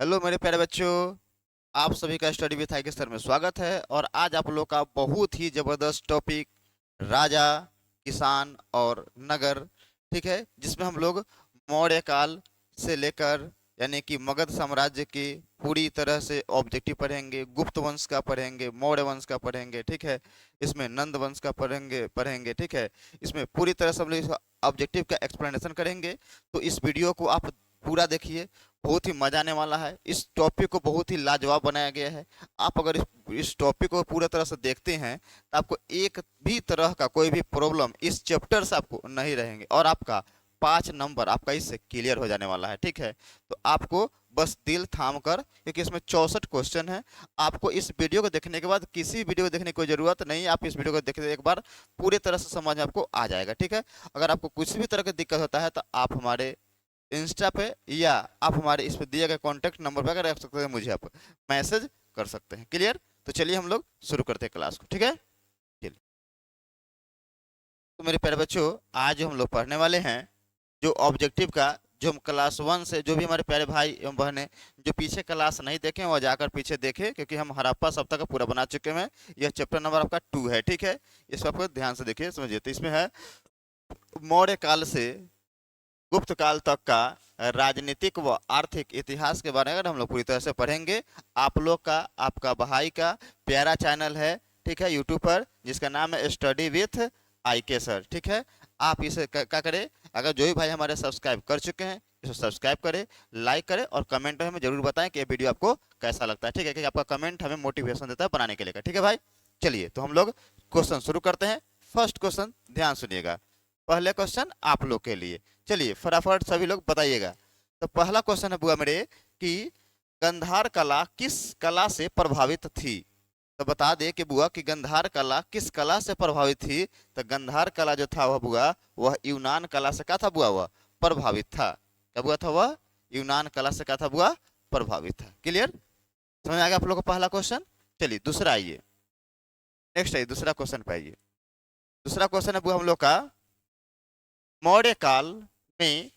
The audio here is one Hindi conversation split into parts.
हेलो मेरे प्यारे बच्चों, आप सभी का स्टडी विथ आई के सर में स्वागत है। और आज आप लोग का बहुत ही जबरदस्त टॉपिक राजा, किसान और नगर, ठीक है, जिसमें हम लोग मौर्य काल से लेकर यानी कि मगध साम्राज्य की पूरी तरह से ऑब्जेक्टिव पढ़ेंगे, गुप्त वंश का पढ़ेंगे, मौर्य वंश का पढ़ेंगे, ठीक है, इसमें नंद वंश का पढ़ेंगे, ठीक है, इसमें पूरी तरह से हम लोग ऑब्जेक्टिव का एक्सप्लेनेशन करेंगे। तो इस वीडियो को आप पूरा देखिए, बहुत ही मजा आने वाला है। इस टॉपिक को बहुत ही लाजवाब बनाया गया है। आप अगर इस टॉपिक को पूरा तरह से देखते हैं तो आपको एक भी तरह का कोई भी प्रॉब्लम इस चैप्टर से आपको नहीं रहेंगे और आपका 5 नंबर आपका इससे क्लियर हो जाने वाला है, ठीक है। तो आपको बस दिल थाम कर, क्योंकि इसमें 64 क्वेश्चन है, आपको इस वीडियो को देखने के बाद किसी वीडियो को देखने की कोई ज़रूरत नहीं है। आप इस वीडियो को देखते एक बार पूरी तरह से समझ आपको आ जाएगा, ठीक है। अगर आपको कुछ भी तरह की दिक्कत होता है तो आप हमारे इंस्टा पे या आप हमारे इस पे दिए गए कॉन्टैक्ट नंबर पे अगर रख सकते हैं, मुझे आप मैसेज कर सकते हैं। क्लियर? तो चलिए हम लोग शुरू करते हैं क्लास को, ठीक है। चलिए, तो मेरे प्यारे बच्चों, आज हम लोग पढ़ने वाले हैं जो ऑब्जेक्टिव का, जो हम क्लास 1 से, जो भी हमारे प्यारे भाई एवं बहनें जो पीछे क्लास नहीं देखे वो जाकर पीछे देखे, क्योंकि हम हड़प्पा सप्ताह का पूरा बना चुके हैं। यह चैप्टर नंबर आपका 2 है, ठीक है। इसको आपको ध्यान से देखिए, समझिए। तो इसमें है मौर्य काल से गुप्त काल तक का राजनीतिक व आर्थिक इतिहास के बारे में अगर हम लोग पूरी तरह से पढ़ेंगे। आप लोग का, आपका भाई का प्यारा चैनल है, ठीक है, यूट्यूब पर, जिसका नाम है स्टडी विथ आई के सर, ठीक है। आप इसे क्या करें, अगर जो भी भाई हमारे सब्सक्राइब कर चुके हैं इसे सब्सक्राइब करें, लाइक करें और कमेंट में हमें जरूर बताएं कि ये वीडियो आपको कैसा लगता है, ठीक है, क्योंकि आपका कमेंट हमें मोटिवेशन देता है बनाने के लिए, ठीक है भाई। चलिए, तो हम लोग क्वेश्चन शुरू करते हैं। फर्स्ट क्वेश्चन ध्यान सुनिएगा, पहले क्वेश्चन आप लोग के लिए। चलिए फटाफट सभी लोग बताइएगा। तो पहला क्वेश्चन है बुआ मेरे कि गंधार कला किस कला से प्रभावित थी। तो बता दे कि बुआ कि गंधार कला किस कला से प्रभावित थी। तो गंधार कला जो था वह बुआ, वह यूनान कला से क्या था बुआ, वह प्रभावित था। क्या बुआ था वह? यूनान कला से क्या था बुआ? प्रभावित था। क्लियर? समझ आ गया आप लोग को पहला क्वेश्चन। चलिए दूसरा आइए, नेक्स्ट आइए, दूसरा क्वेश्चन पे आइए। दूसरा क्वेश्चन है बुआ हम लोग का, मौर्य काल में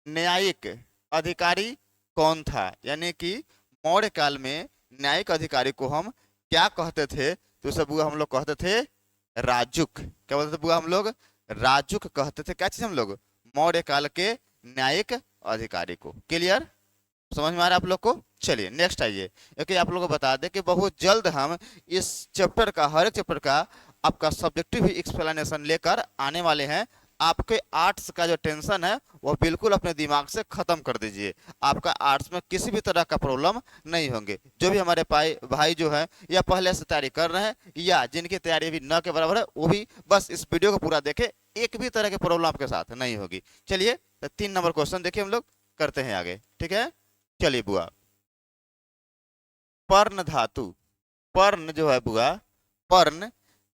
न्यायिक अधिकारी कौन था। यानी कि मौर्य काल में न्यायिक अधिकारी को हम क्या कहते थे। तो उसे बुआ हम लोग कहते थे राजुक। क्या बोलते थे बुआ हम लोग? राजुक कहते थे। क्या चीज हम लोग? मौर्य काल के न्यायिक अधिकारी को। क्लियर? समझ में आ रहा है आप लोग को? चलिए नेक्स्ट आइए, क्योंकि आप लोग को बता दें कि बहुत जल्द हम इस चैप्टर का, हर एक चैप्टर का आपका सब्जेक्टिव ही एक्सप्लेनेशन लेकर आने वाले हैं। आपके आर्ट्स का जो टेंशन है वो बिल्कुल अपने दिमाग से खत्म कर दीजिए। आपका आर्ट्स में किसी भी तरह का प्रॉब्लम नहीं होंगे। जो भी हमारे भाई जो है या पहले से तैयारी कर रहे हैं या जिनकी तैयारी भी न के बराबर है, वो भी बस इस वीडियो को पूरा देखे, एक भी तरह की प्रॉब्लम आपके साथ नहीं होगी। चलिए, तो 3 नंबर क्वेश्चन देखिए, हम लोग करते हैं आगे, ठीक है। चलिए बुआ, पर्ण धातु, पर्ण जो है बुआ, पर्ण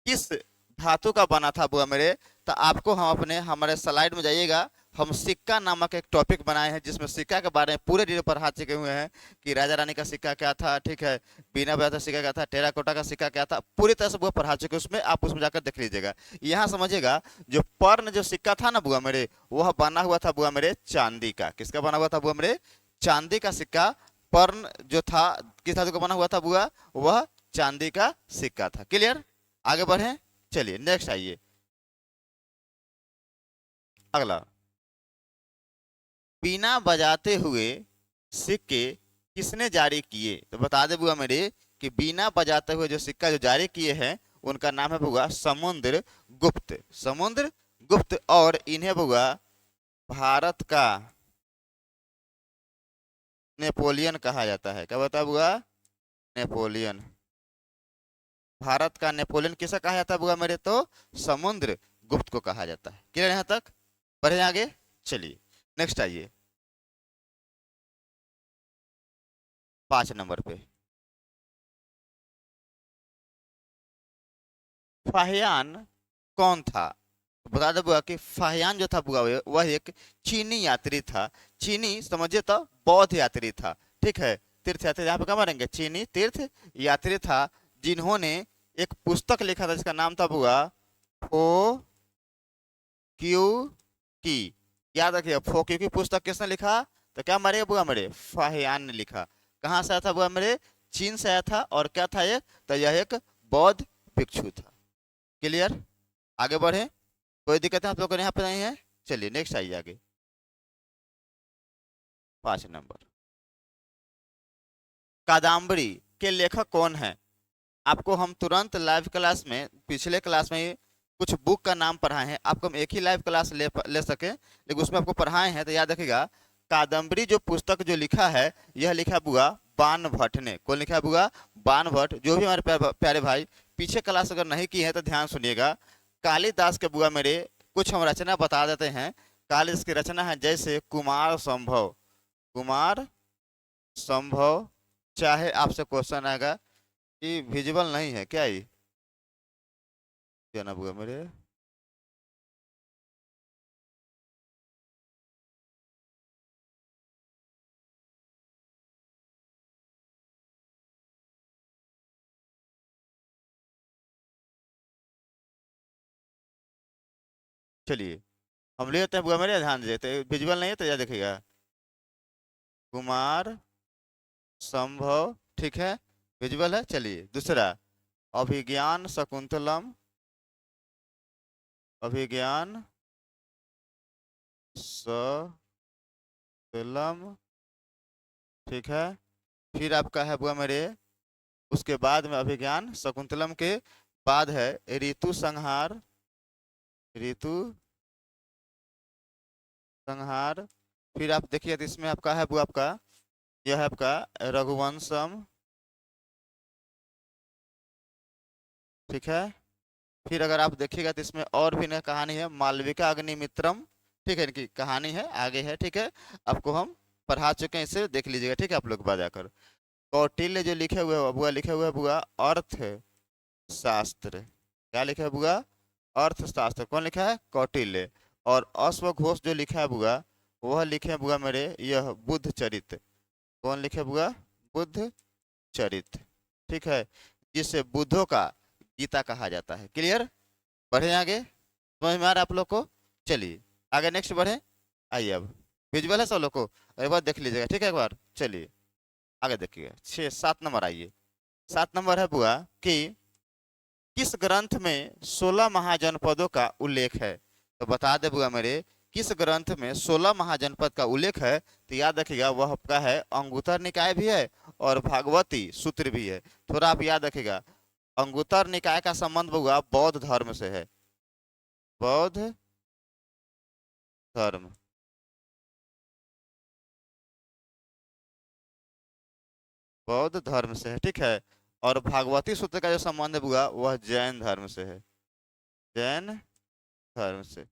किस धातु का बना था बुआ मेरे। तो आपको हम अपने हमारे स्लाइड में जाइएगा, हम सिक्का नामक एक टॉपिक बनाए हैं जिसमें सिक्का के बारे में पूरे डिटेल पर हाथ चुके हुए हैं कि राजा रानी का सिक्का क्या था, ठीक है, बिना बजा सिक्का क्या था, टेराकोटा का सिक्का क्या था, पूरी तरह से बुआ पढ़ा चुके हैं। उसमें आप उसमें जाकर देख लीजिएगा। यहाँ समझिएगा, जो पर्ण जो सिक्का था ना बुआ मेरे, वह बना हुआ था बुआ मेरे चांदी का। किसका बना हुआ था बुआ मेरे? चांदी का सिक्का। पर्ण जो था किस धातु का बना हुआ था बुआ? वह चांदी का सिक्का था। क्लियर? आगे बढ़े, चलिए नेक्स्ट आइए, अगला। बीना बजाते हुए सिक्के किसने जारी किए। तो बता दे बुआ मेरे कि बीना बजाते हुए जो सिक्का जो जारी किए हैं उनका नाम है बुआ समुद्र गुप्त। समुद्र गुप्त। और इन्हें बुआ भारत का नेपोलियन कहा जाता है। क्या बता बुआ? नेपोलियन। भारत का नेपोलियन किसे कहा जाता है बुआ मेरे? तो समुद्र गुप्त को कहा जाता है। क्लियर यहाँ तक? बढ़े आगे, चलिए नेक्स्ट आइए, 5 नंबर पे। फाहियान कौन था? बता दो बुआ कि फाहियान जो था बुआ वह एक चीनी यात्री था। चीनी समझिए तो बौद्ध यात्री था, ठीक है, तीर्थ यात्री। यहाँ पे क्या मारेंगे? चीनी तीर्थ यात्री था, जिन्होंने एक पुस्तक लिखा था जिसका नाम था बुआ फो क्यू की। याद रखिए, फो क्यू की पुस्तक किसने लिखा? तो क्या मारेगा बुआ मेरे? फाहियान ने लिखा। कहाँ से आया था बुआ मेरे? चीन से आया था। और क्या था ये? तो यह एक बौद्ध भिक्षु था। क्लियर? आगे बढ़े, कोई दिक्कत है आप लोगों को यहाँ पे नहीं है? चलिए नेक्स्ट आइए आगे। 5 नंबर, कादम्बरी के लेखक कौन है? आपको हम तुरंत लाइव क्लास में, पिछले क्लास में ही कुछ बुक का नाम पढ़ाए हैं, आपको हम एक ही लाइव क्लास ले सके, लेकिन उसमें आपको पढ़ाए हैं, तो याद रखिएगा। कादम्बरी जो पुस्तक जो लिखा है, यह लिखा है बुआ बाण भट्ट ने। कौन लिखा है बुआ? बाण भट्ट। जो भी हमारे प्यारे भाई पीछे क्लास अगर नहीं की है तो ध्यान सुनिएगा। कालिदास के बुआ मेरे कुछ हम रचना बता देते हैं। कालिदास की रचना है जैसे कुमार संभव, कुमार संभव। चाहे आपसे क्वेश्चन आएगा, ये विजिबल नहीं है क्या? ये क्या ना बुआ मेरे? चलिए हम ले लेते हैं बुआ मेरे, ध्यान देते, विजुअल नहीं है तो याद देखिएगा। कुमार संभव, ठीक है, विजुअल है। चलिए दूसरा, अभिज्ञान शकुंतलम, अभिज्ञान शकुंतलम, ठीक है। फिर आपका है बुआ मेरे, उसके बाद में अभिज्ञान शकुंतलम के बाद है ऋतु संहार, ऋतु संहार। फिर आप देखिए तो इसमें आपका है बुआ, आपका यह है आपका रघुवंशम, ठीक है। फिर अगर आप देखिएगा तो इसमें और भी नया कहानी है, मालविका अग्निमित्रम, ठीक है, इनकी कहानी है, आगे है, ठीक है। आपको हम पढ़ा चुके हैं, इसे देख लीजिएगा, ठीक है, आप लोग बाद जाकर। कौटिल्य जो लिखे हुए है बुआ, लिखे हुए है बुआ अर्थ शास्त्र। क्या लिखा है बुआ? अर्थशास्त्र। कौन लिखा है? कौटिल्य। और अश्वघोष जो लिखा है बुआ, वह लिखे हैं बुआ मेरे यह बुद्ध चरित। कौन लिखे बुआ? बुद्ध चरित, ठीक है, जिसे बुद्धों का गीता कहा जाता है। क्लियर? बढ़े आगे, समझ में आ रहा है आप लोग को? चलिए आगे नेक्स्ट बढ़े। आइए अब विजुअल है सब लोग को, एक बार देख लीजिएगा, ठीक है, एक बार। चलिए आगे देखिएगा, 6 7 नंबर आइए। 7 नंबर है बुआ कि किस ग्रंथ में 16 महाजनपदों का उल्लेख है? तो बता दे बुआ मेरे, किस ग्रंथ में 16 महाजनपद का उल्लेख है? तो याद रखिएगा वह आपका है अंगुत्तर निकाय भी है और भागवती सूत्र भी है। थोड़ा आप याद रखिएगा, अंगुत्तर निकाय का संबंध बुआ बौद्ध धर्म से है, बौद्ध धर्म, बौद्ध धर्म से है, ठीक है। और भागवती सूत्र का जो संबंध है बुआ वह जैन धर्म से है, जैन धर्म से,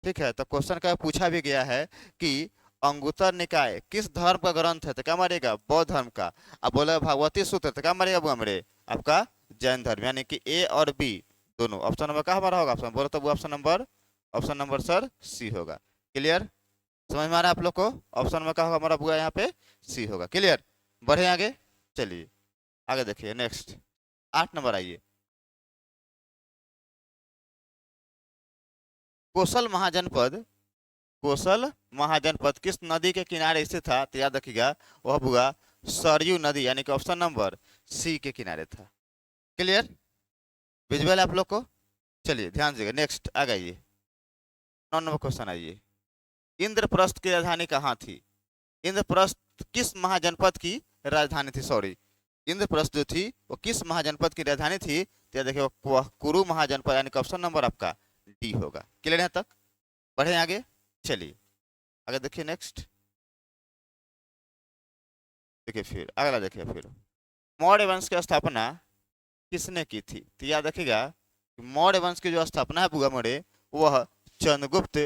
ठीक है। तो क्वेश्चन का पूछा भी गया है कि अंगुत्तर निकाय किस धर्म का ग्रंथ है? तो क्या मारेगा? बौद्ध धर्म का। अब बोले भागवती सूत्र, तो क्या मारेगा बुआ मेरे? आपका जैन धर्म, यानी कि ए और बी दोनों। ऑप्शन नंबर क्या हमारा होगा? ऑप्शन बोलो तो ऑप्शन नंबर सर सी होगा। क्लियर? समझ में आ रहा है आप लोग को? ऑप्शन नंबर क्या होगा हमारा बुआ? यहाँ पे सी होगा। क्लियर? बढ़े आगे, चलिए आगे देखिए नेक्स्ट। 8 नंबर आइए। कोसल महाजनपद, कोसल महाजनपद किस नदी के किनारे स्थित था? तो याद रखिएगा वह बुआ सरयू नदी, यानी कि ऑप्शन नंबर सी के किनारे था। क्लियर? विजुअल आप लोग को? चलिए ध्यान दीजिएगा, नेक्स्ट आ गइए। 9 नंबर क्वेश्चन आइए। इंद्रप्रस्थ की राजधानी कहाँ थी? इंद्रप्रस्थ किस महाजनपद की राजधानी थी? सॉरी, इंद्रप्रस्थ जो थी वो किस महाजनपद की राजधानी थी? तो याद देखिए वह कुरु महाजनपद, यानी कि ऑप्शन नंबर आपका डी होगा। क्लियर यहाँ तक? बढ़े आगे, चलिए आगे देखिए नेक्स्ट। देखिए फिर अगला देखिए, फिर मौर्य वंश की स्थापना किसने की थी? तो याद रखिएगा मौर्य वंश की जो स्थापना है बुआ मौर्य, वह चंद्रगुप्त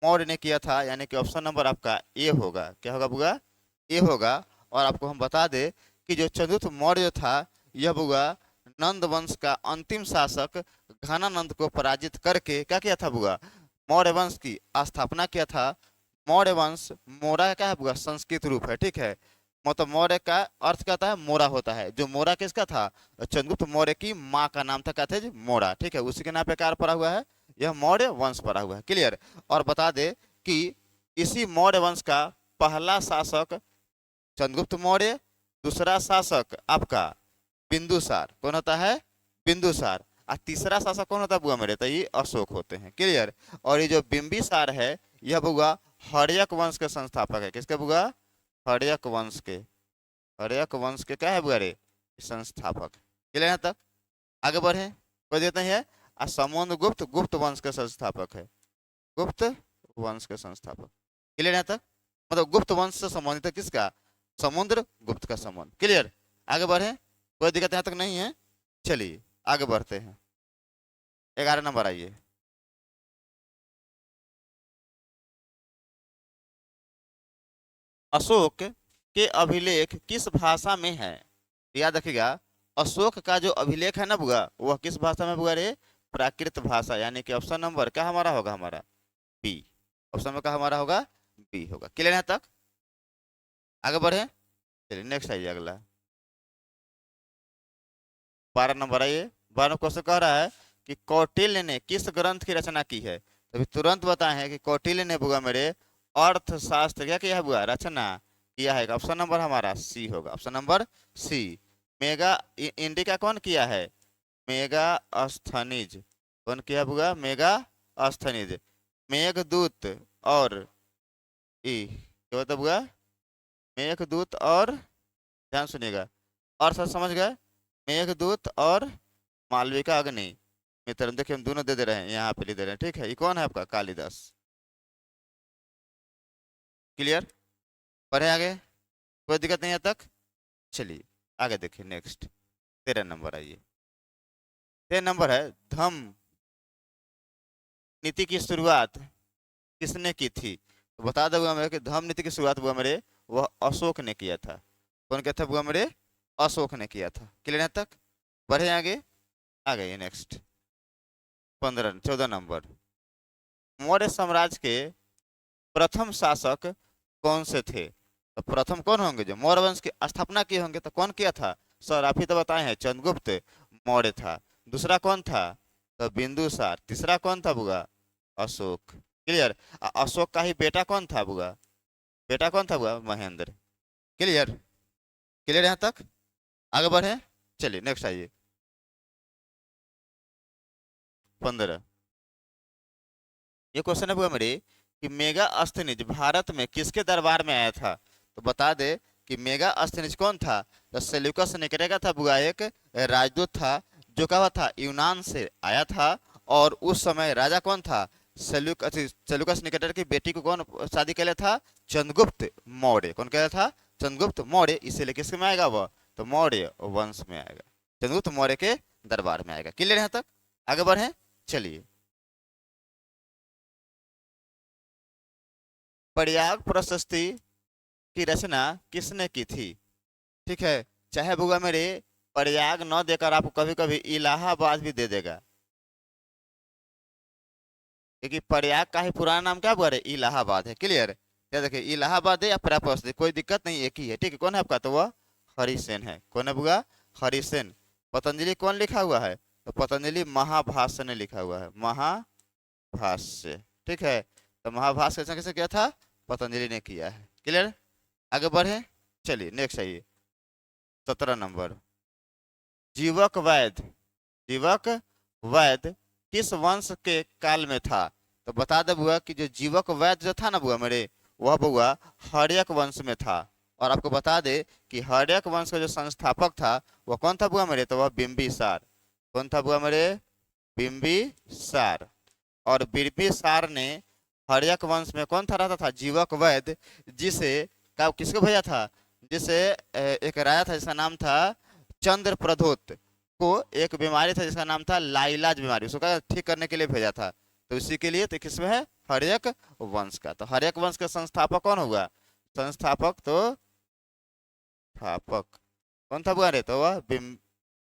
मौर्य ने किया था, यानी कि ऑप्शन नंबर आपका ए होगा। क्या होगा बुआ? ए होगा। और आपको हम बता दें कि जो चंद्रगुप्त मौर्य था, यह बुआ नंद वंश का अंतिम शासक घनानंद को पराजित करके क्या किया था बुआ? मौर्य वंश की स्थापना किया था। मौर्य वंश, मोरा का क्या है बुआ? संस्कृत रूप है, ठीक है। मतलब मौर्य का अर्थ क्या होता है? मोरा होता है। जो मोरा किसका था? चंद्रगुप्त मौर्य की माँ का नाम था, क्या था जी? मोरा, ठीक है। उसी के नाम पे कार पड़ा हुआ है, यह मौर्य वंश पड़ा हुआ है। क्लियर? और बता दे कि इसी मौर्य वंश का पहला शासक चंद्रगुप्त मौर्य दूसरा शासक आपका बिंदुसार, कौन होता है? बिंदुसार। और तीसरा शासक कौन होता है बुआ मेरे? तो ये अशोक होते हैं। क्लियर। और ये जो बिंबिसार है यह बुआ हर्यक वंश के संस्थापक है। किसके बुआ? हर्यक वंश के। हर्यक वंश के क्या है बुआ रे? संस्थापक। क्लियर यहाँ तक? आगे बढ़े, कोई देते हैं। और समुद्रगुप्त गुप्त वंश के संस्थापक है। गुप्त वंश के संस्थापक। क्लियर यहाँ तक? मतलब गुप्त वंश से संबंधित है किसका? समुद्र गुप्त का संबंध। क्लियर। आगे बढ़े, कोई दिक्कत यहाँ तक नहीं है। चलिए आगे बढ़ते हैं। 11 नंबर आइए। अशोक के अभिलेख किस भाषा में है? याद रखिएगा, अशोक का जो अभिलेख है ना बुआ, वह किस भाषा में बुआ रे? प्राकृत भाषा। यानी कि ऑप्शन नंबर क्या हमारा होगा? हमारा बी। ऑप्शन में क्या हमारा होगा? बी होगा। क्लियर यहाँ तक? आगे बढ़े, चलिए नेक्स्ट आइए अगला। 12 नंबर आइए। 12 क्वेश्चन कह रहा है कि कौटिल्य ने किस ग्रंथ की रचना की है? तो अभी तुरंत बताए हैं कि कौटिल्य ने बुआ मेरे अर्थशास्त्र क्या किया है बुआ? रचना किया है। ऑप्शन नंबर हमारा सी होगा। Option number C. मेगा इंडिका कौन किया है? Megasthenes. कौन किया बुआ? मेगा अस्थनीज। मेघदूत और ई क्या होता बुआ? मेघदूत और, ध्यान सुनिएगा, और सब समझ गए? मेघदूत और मालविका अग्नि मित्र। देखिए हम दोनों दे दे रहे हैं, यहाँ पे लिख दे रहे हैं। ठीक है, ये कौन है आपका? कालिदास। क्लियर। पढ़े आगे, कोई दिक्कत नहीं है तक? चलिए आगे देखिए नेक्स्ट। 13 नंबर आइए। 13 नंबर है, धम्म नीति की शुरुआत किसने की थी? तो बता दो बुआ मेरे कि धम्म नीति की शुरुआत बुआ मेरे वह अशोक ने किया था। कौन किया था बुआ मेरे? अशोक ने किया था। क्लियर है तक? बढ़े आगे, आ गए नेक्स्ट। 14 नंबर, मौर्य साम्राज्य के प्रथम शासक कौन से थे? तो प्रथम कौन होंगे? जो मौर्य वंश की स्थापना किए होंगे, तो कौन किया था? सर आप ही तो बताए हैं, चंद्रगुप्त मौर्य था। दूसरा कौन था? तो बिंदुसार। तीसरा कौन था बुआ? अशोक। क्लियर। अशोक का ही बेटा कौन था बुआ? बेटा कौन था बुआ? महेंद्र। क्लियर। क्लियर यहाँ तक? आगे बढ़े, चलिए नेक्स्ट आइए। 15, ये क्वेश्चन है बुआ मेरी कि मेगा अस्थनीज भारत में किसके दरबार में आया था? तो बता दे कि मेगा अस्थनीज कौन था? तो सेल्यूकस निकेटर का था बुआ, एक राजदूत था जो क्या हुआ था? यूनान से आया था। और उस समय राजा कौन था? सेल्यूकस निकेटर की बेटी को कौन शादी कर लिया था? चंद्रगुप्त मौर्य। कौन कह था? चंद्रगुप्त मौर्य। इसीलिए किसके में आएगा वह? तो मौर्य वंश में आएगा, चंद्रगुप्त मौर्य के दरबार में आएगा। क्लियर यहाँ तक? आगे बढ़े, चलिए। प्रयाग प्रशस्ति की रचना किसने की थी? ठीक है, चाहे बुआ मेरे प्रयाग न देकर आपको कभी कभी इलाहाबाद भी दे देगा, क्योंकि प्रयाग का ही पुराना नाम क्या बुआ रे? इलाहाबाद है। क्लियर। क्या देखिए, इलाहाबाद है या प्रयाग प्रशस्ति, कोई दिक्कत नहीं, एक ही है। ठीक है, कौन है आपका? तो वह हरिसेन है। कौन है बुआ? हरिसेन। पतंजलि कौन लिखा हुआ है? तो पतंजलि महाभाष्य ने लिखा हुआ है, महाभाष्य। ठीक है, तो महाभाष्य कैसे किया था? पतंजलि ने किया है। क्लियर। आगे बढ़े, चलिए नेक्स्ट आइए। 17 नंबर, जीवक वैद्य। जीवक वैद्य किस वंश के काल में था? तो बता दे बुआ कि जो जीवक वैद्य जो था ना बुआ मेरे, वह बुआ हर्यक वंश में था। और आपको बता दे कि हर्यक वंश का जो संस्थापक था वह कौन था बुआ मेरे? तो वह बिंबिसार। कौन था बुआ मेरे? बिंबिसार। और बिंबिसार ने हर्यक वंश में कौन था रहता था? जीवक वैद्य, जिसे का किसको भेजा था? जिसे एक राजा था जिसका नाम था चंद्र प्रधोत को, एक बीमारी था जिसका नाम था लाइलाज बीमारी, उसको ठीक करने के लिए भेजा था। तो इसी के लिए तो किसमें है? हर्यक वंश का। तो हर्यक वंश का संस्थापक कौन हुआ? संस्थापक तो स्थापक कौन था बुआ रे? तो वह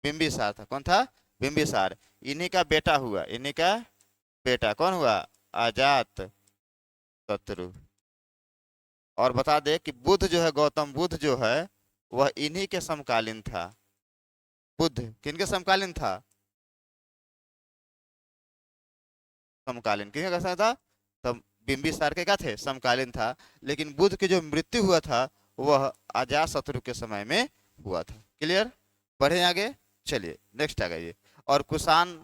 बिंबिसार था। कौन था? बिंबिसार। इन्हीं का बेटा हुआ, इन्हीं का बेटा कौन हुआ? अजात शत्रु। और बता दे कि बुद्ध जो है, गौतम बुद्ध जो है, वह इन्हीं के समकालीन था। बुद्ध किनके समकालीन था? समकालीन किसके कैसा था? तब बिंबिसार के क्या थे? समकालीन था। लेकिन बुद्ध की जो मृत्यु हुआ था वह अजातशत्रु के समय में हुआ था। क्लियर, बढ़े आगे, चलिए नेक्स्ट आ गई। और कुषाण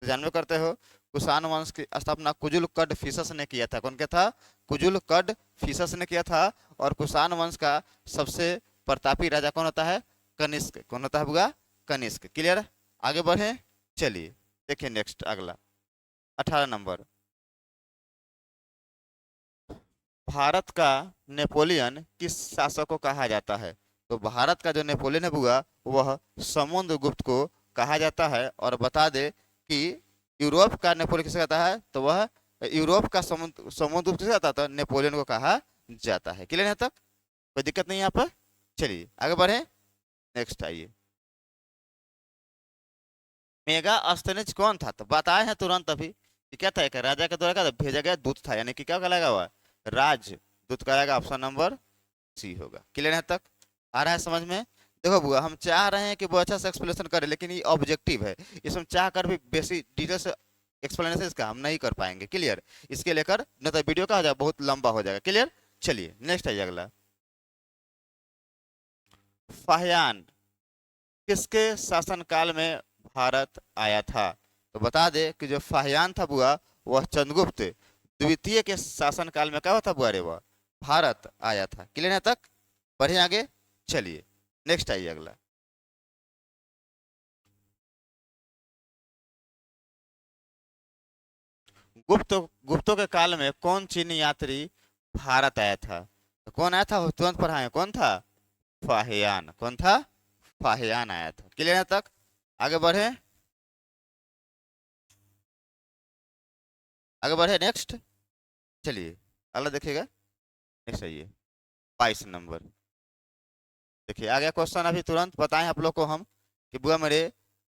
जानवे करते हो, कुषाण वंश की स्थापना कुजुलकड फीसस ने किया था। कौन क्या था? कुजुलकड फीसस ने किया था। और कुषाण वंश का सबसे प्रतापी राजा कौन होता है? कनिष्क। कौन होता है बुआ? कनिष्क। क्लियर, आगे बढ़े, चलिए देखिए नेक्स्ट अगला 18 नंबर। भारत का नेपोलियन किस शासक को कहा जाता है? तो भारत का जो नेपोलियन है बुआ, वह समुद्रगुप्त को कहा जाता है। और बता दे कि यूरोप का नेपोलियन किसे कहता है? तो वह यूरोप का समुद्रगुप्त किसे कहता था? नेपोलियन को कहा जाता है। क्लियर है तक? कोई दिक्कत नहीं यहाँ पर? चलिए आगे बढ़े, नेक्स्ट आइए। मेगास्थनीज कौन था? तो बताए हैं तुरंत अभी कि क्या था? एक राजा के द्वारा भेजा गया दूत था, यानी कि क्या कहलाएगा हुआ? राजदूत कहलाएगा। ऑप्शन नंबर सी होगा। क्लियर है तक? आ रहा है समझ में? देखो बुआ, हम चाह रहे हैं कि वो अच्छा से एक्सप्लेनेशन करे, लेकिन ये ऑब्जेक्टिव है, इसमें चाह कर भी बेसिक डिटेल से एक्सप्लेनेशन इसका हम नहीं कर पाएंगे। क्लियर, इसके लेकर न तो वीडियो का हो जाए बहुत लंबा हो जाएगा। क्लियर, चलिए नेक्स्ट आइए अगला। फाहियान किसके शासनकाल में भारत आया था? तो बता दे कि जो फाहियान था बुआ, वह चंद्रगुप्त द्वितीय के शासनकाल में क्या हुआ था बुआ रे? वह भारत आया था। क्लियर है तक? बढ़िया आगे, चलिए नेक्स्ट आइए अगला। गुप्तों के काल में कौन चीनी यात्री भारत आया था? तो कौन आया था? तुरंत पढ़ाए, कौन था? फाहियान। कौन था? फाहियान आया था। क्लियर है तक? आगे बढ़े, आगे बढ़े नेक्स्ट, चलिए अगला देखिएगा। नेक्स्ट आइए 22 नंबर। देखिए आ गया क्वेश्चन, अभी तुरंत बताएं आप लोग को हम कि बुआ मेरे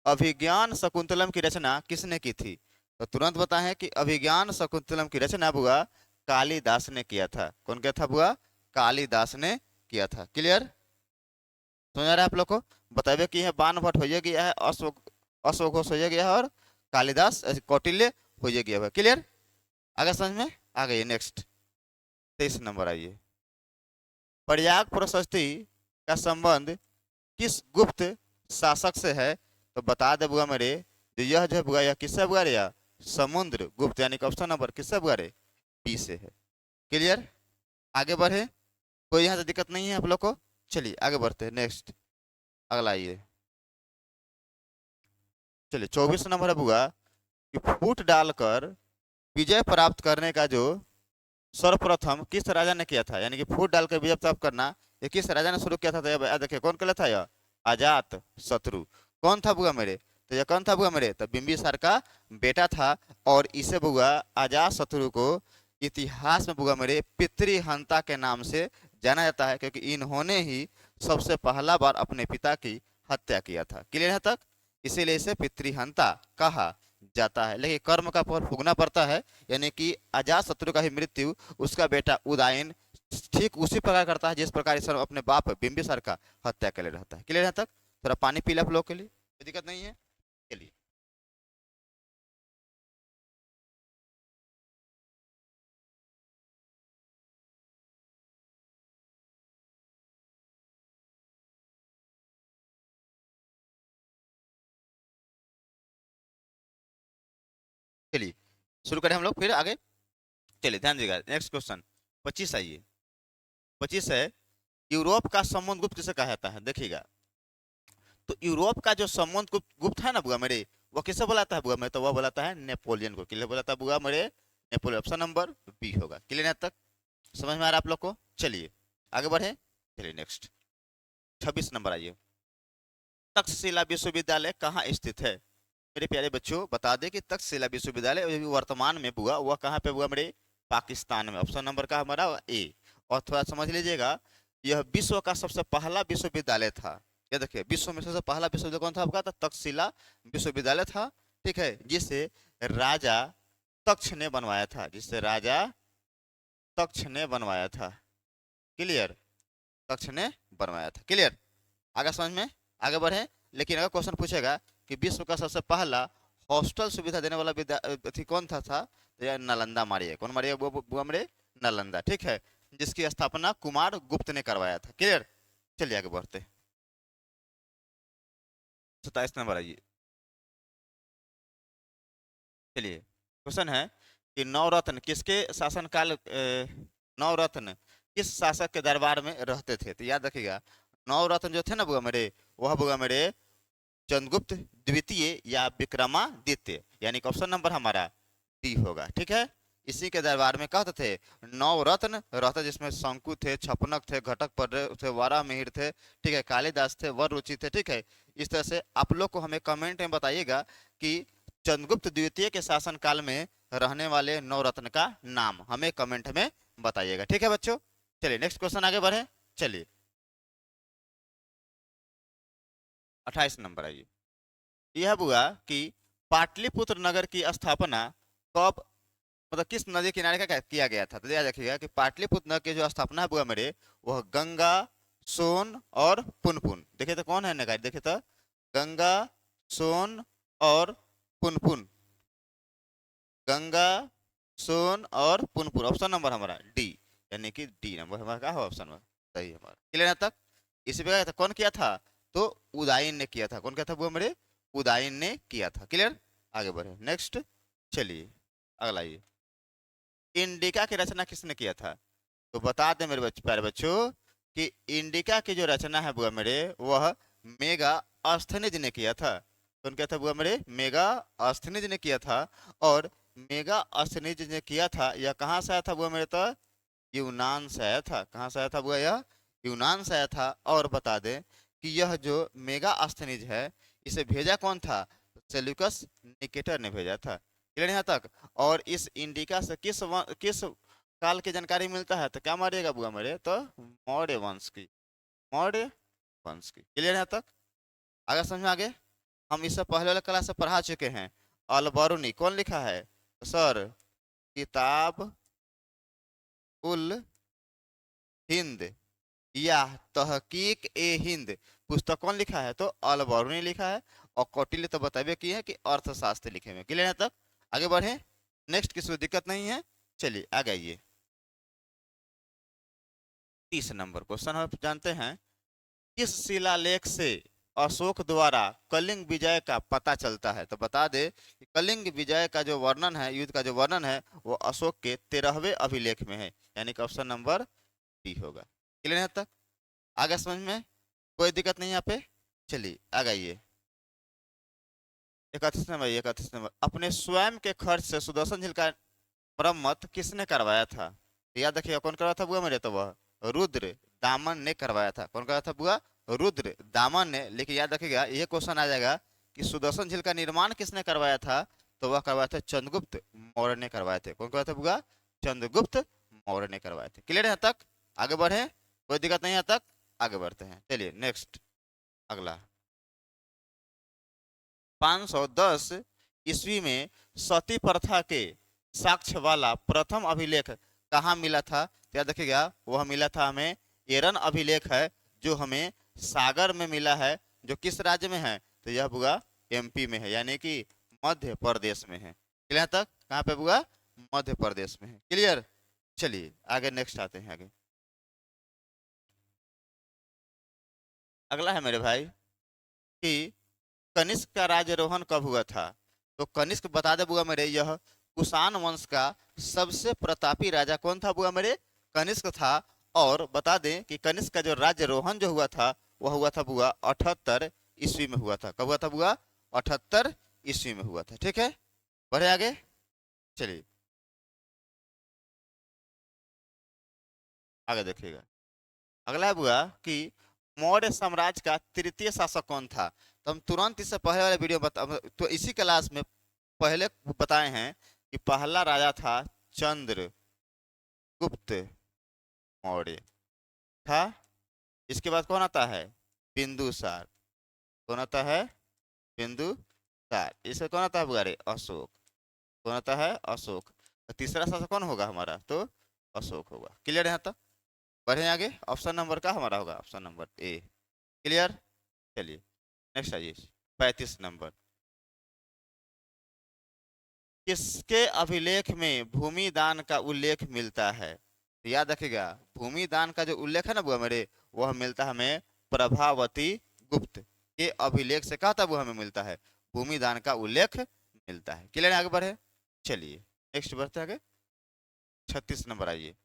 अभिज्ञान शकुंतलम की रचना किसने की थी? तो तुरंत बताएं कि अभिज्ञान शकुंतलम की रचना बुआ कालिदास ने किया था। कौन किया था बुआ? कालिदास ने किया था। क्लियर, समझ आ रहा है आप लोग को? बताइए कि यह बाण भट्ट हो गया है, अशोक घोष हो गया है, और कालिदास कौटिल्य हो गया है। क्लियर, आगे समझ में आ गई। नेक्स्ट 23 नंबर आइए। प्रयाग प्रशस्ति का संबंध किस गुप्त शासक से है? तो बता दे बुआ मेरे, जो यह जो बुआ यह किससे बुआ रे? या समुद्र गुप्त, यानी कि ऑप्शन नंबर किससे बुआ रे? बी से है। क्लियर, आगे बढ़े, कोई यहाँ से दिक्कत नहीं है आप लोग को? चलिए आगे बढ़ते हैं नेक्स्ट अगला आइए। चलिए 24 नंबर है बुआ कि फूट डालकर विजय प्राप्त करने का जो सर्वप्रथम किस राजा ने किया था? यानी कि फूट डालकर विजय प्राप्त करना ये किस राजा ने शुरू किया था? तो ये देखिए कौन कहला था? यह अजात शत्रु। कौन था बुआ मेरे? तो यह कौन था बुआ मेरे? तो बिंबिसार का बेटा था। और इसे बुआ अजात शत्रु को इतिहास में बुआ मेरे पितृहंता के नाम से जाना जाता है, क्योंकि इन्होंने ही सबसे पहला बार अपने पिता की हत्या किया था। क्लियर है तक? इसीलिए इसे पितृहंता कहा जाता है। लेकिन कर्म का फल भोगना पड़ता है, यानी कि अजात शत्रु का ही मृत्यु उसका बेटा उदयन ठीक उसी प्रकार करता है जिस प्रकार ईश्वर अपने बाप बिंबिसार का हत्या कर ले रहता है। क्लियर है तक? थोड़ा पानी पी ले आप लोग के लिए, कोई दिक्कत नहीं है? चलिए चलिए शुरू करें हम लोग फिर आगे। चलिए ध्यान दीजिएगा, नेक्स्ट क्वेश्चन 25 आइए। 25 है, यूरोप का समुद्रगुप्त जिसे कहा जाता है। देखिएगा, तो यूरोप का जो समुद्रगुप्त गुप्त है ना बुआ मेरे, वो किसे बुलाता है बुआ मेरे? तो वह बुलाता है नेपोलियन को। किले बुलाता है बुआ मेरे? नेपोलियन। ऑप्शन नंबर बी होगा। क्लियर है तक? समझ में आ रहा है आप लोग को? चलिए आगे बढ़े, चलिए नेक्स्ट 26 नंबर आइए। तक्षशिला विश्वविद्यालय कहाँ स्थित है? मेरे प्यारे बच्चों बता दें कि तक्षशिला विश्वविद्यालय अभी वर्तमान में बुआ वह कहाँ पे बुआ मेरे? पाकिस्तान में। ऑप्शन नंबर का हमारा ए। और थोड़ा समझ लीजिएगा, यह विश्व का सबसे पहला विश्वविद्यालय था। ये देखिए, विश्व में सबसे पहला विश्वविद्यालय कौन था आपका? तो तक्षशिला विश्वविद्यालय था। ठीक है, जिसे राजा तक्ष ने बनवाया था, जिसे राजा तक्ष ने बनवाया था। क्लियर, तक्ष ने बनवाया था। क्लियर, आगे समझ में? आगे बढ़े। लेकिन अगर क्वेश्चन पूछेगा कि विश्व का सबसे पहला हॉस्टल सुविधा देने वाला कौन था तो यह नालंदा मारिए। कौन मारिए? वो मारिए नालंदा। ठीक है, जिसकी स्थापना कुमार गुप्त ने करवाया था। क्लियर, चलिए आगे बढ़ते हैं। 27 नंबर आइए। चलिए, क्वेश्चन है कि नवरत्न किसके शासनकाल नवरत्न किस शासक के दरबार में रहते थे? तो याद रखिएगा, नवरत्न जो थे ना बुआ मेरे, वह बुआ मेरे चंद्रगुप्त द्वितीय या विक्रमादित्य, यानी कि ऑप्शन नंबर हमारा डी होगा। ठीक है, इसी के दरबार में कहते थे नवरत्न रहते, जिसमें शंकु थे, छपनक थे, घटक पढ़ थे, वारा मिहिर थे, ठीक है, कालिदास थे, वर रुचि थे। ठीक है, इस तरह से आप लोग को हमें कमेंट में बताइएगा कि चंद्रगुप्त द्वितीय के शासन काल में रहने वाले नवरत्न का नाम हमें कमेंट में बताइएगा। ठीक है बच्चों, चलिए नेक्स्ट क्वेश्चन आगे बढ़े। चलिए 28 नंबर आइए। यह बुआ कि पाटलिपुत्र नगर की स्थापना कब, मतलब किस नदी किनारे का किया गया था? तो याद रखिएगा कि पाटलिपुत्र नगर की जो स्थापना है बुआ मेरे, वह गंगा, सोन और पुनपुन, देखिए तो कौन है नगर, देखिए तो गंगा, सोन और पुनपुन, गंगा, सोन और पुनपुन, ऑप्शन नंबर हमारा डी, यानी कि डी नंबर हमारा क्या है ऑप्शन में सही है हमारा। क्लियर है तक? इसी प्रकार कौन किया था? तो उदाइन ने किया था। कौन किया था वो मेरे? उदाइन ने किया था। क्लियर, आगे बढ़े नेक्स्ट। चलिए अगला ये, इंडिका की रचना किसने किया था? तो बता दें मेरे प्यारे बच्चों कि इंडिका की जो रचना है बुआ मेरे, वह मेगा अस्थनिज ने किया था। कौन किया था बुआ मेरे? मेगा अस्थनिज ने किया था। और मेगा अस्थनिज ने किया था, यह कहाँ से आया था बुआ मेरे? तो यूनान से आया था। कहाँ से आया था बुआ? यह यूनान से आया था। और बता दें कि यह जो मेगा अस्थनिज है, इसे भेजा कौन था? सेल्यूकस निकेटर ने भेजा था। क्लियर यहाँ तक? और इस इंडिका से किस काल की जानकारी मिलता है? तो क्या मारिएगा बुआ मेरे? तो मौर्य वंश की, मौर्य वंश की। क्लियर यहाँ तक? अगर समझ में आगे, हम इससे पहले वाले क्लास से पढ़ा चुके हैं। अलबरूनी कौन लिखा है सर? किताब उल हिंद या तहकीक ए हिंद, पुस्तक कौन लिखा है? तो अलबरूनी लिखा है। और कौटिल्य तो बताबे किए हैं कि अर्थशास्त्र लिखे हुए। क्लियर है तक? आगे बढ़े, नेक्स्ट किसी को दिक्कत नहीं है। चलिए आगे आइए, 30 नंबर क्वेश्चन हम जानते हैं, किस शिलालेख से अशोक द्वारा कलिंग विजय का पता चलता है? तो बता दे कि कलिंग विजय का जो वर्णन है, युद्ध का जो वर्णन है, वो अशोक के 13वें अभिलेख में है, यानी कि ऑप्शन नंबर डी होगा। क्लियर है तक? आगे समझ में कोई दिक्कत नहीं यहाँ पे? चलिए आगे आइए, 31 नंबर। 31 नंबर, अपने स्वयं के खर्च से सुदर्शन झील का मरम्मत किसने करवाया था? तो याद रखिएगा कौन करवाया था बुआ मेरे? तो वह रुद्र दामन ने करवाया था। कौन करवाया था बुआ? रुद्र दामन ने। लेकिन याद रखिएगा ये क्वेश्चन आ जाएगा कि सुदर्शन झील का निर्माण किसने करवाया था? तो वह करवाया था चंद्रगुप्त मौर्य ने करवाए थे। कौन करवाया था बुआ? चंद्रगुप्त मौर्य ने करवाए थे। क्लियर है यहाँ तक? आगे बढ़े, कोई दिक्कत नहीं यहाँ तक? आगे बढ़ते हैं। चलिए नेक्स्ट अगला, 510 ईस्वी में सती प्रथा के साक्ष्य वाला प्रथम अभिलेख कहाँ मिला था? तो याद रखिएगा वह मिला था हमें, एरन अभिलेख है, जो हमें सागर में मिला है। जो किस राज्य में है? तो यह बुआ एमपी में है, यानी कि मध्य प्रदेश में है। क्लियर तक? कहाँ पे बुआ? मध्य प्रदेश में है। क्लियर, चलिए आगे नेक्स्ट आते हैं। आगे अगला है मेरे भाई कि कनिष्क का राज्यरोहण कब हुआ था? तो कनिष्क बता दे बुआ मेरे, यह कुषाण वंश का सबसे प्रतापी राजा कौन था बुआ मेरे? कनिष्क था। और बता दें कि कनिष्क का जो राज्यरोहण जो हुआ था, वह हुआ था बुआ 78 ईस्वी में हुआ था। कब हुआ था बुआ? 78 ईस्वी में हुआ था। ठीक है, बढ़े आगे। चलिए आगे देखिएगा, अगला है बुआ कि मौर्य साम्राज्य का तृतीय शासक कौन था? तो हम तुरंत इससे पहले वाले वीडियो तो इसी क्लास में पहले बताए हैं कि पहला राजा था चंद्रगुप्त मौर्य था। इसके बाद कौन आता है? बिंदुसार। कौन आता है? बिंदुसार। इसके कौन आता है बुआ रे? अशोक। कौन आता है? अशोक। तो तीसरा शासक कौन होगा हमारा? तो अशोक होगा। क्लियर है यहाँ तक? बढ़े आगे, ऑप्शन नंबर का हमारा होगा ऑप्शन नंबर ए। क्लियर, चलिए नेक्स्ट आइए, 35 नंबर, किसके अभिलेख में भूमि दान का उल्लेख मिलता है? तो याद रखिएगा, भूमि दान का जो उल्लेख है ना बुआ मेरे, वह मिलता है हमें प्रभावती गुप्त के अभिलेख से, कहता वो हमें मिलता है, भूमि दान का उल्लेख मिलता है। क्लियर है, आगे बढ़े, चलिए नेक्स्ट बढ़ते आगे। 36 नंबर आइए।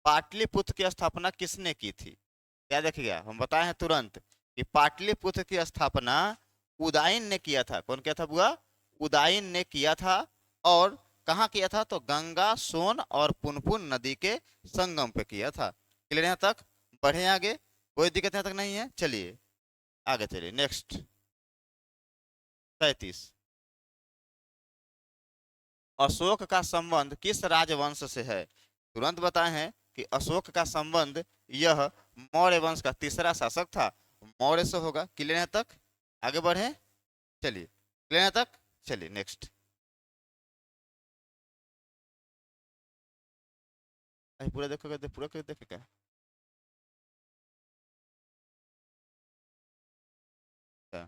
पाटलिपुत्र की स्थापना किसने की थी? याद रखिएगा, हम बताए हैं तुरंत कि पाटलिपुत्र की स्थापना उदयन ने किया था। कौन किया था बुआ? उदयन ने किया था। और कहाँ किया था? तो गंगा, सोन और पुनपुन नदी के संगम पे किया था। क्लियर यहाँ तक? बढ़े आगे, कोई दिक्कत यहाँ तक नहीं है? चलिए आगे चलिए, नेक्स्ट 37। अशोक का संबंध किस राजवंश से है? तुरंत बताए हैं कि अशोक का संबंध यह मौर्य वंश का तीसरा शासक था, मौर्य से होगा। क्लियर यहाँ तक? आगे बढ़े, चलिए क्लियर यहाँ तक? चलिए नेक्स्ट। पूरा देखोगे, पूरा करके देखेगा। क्या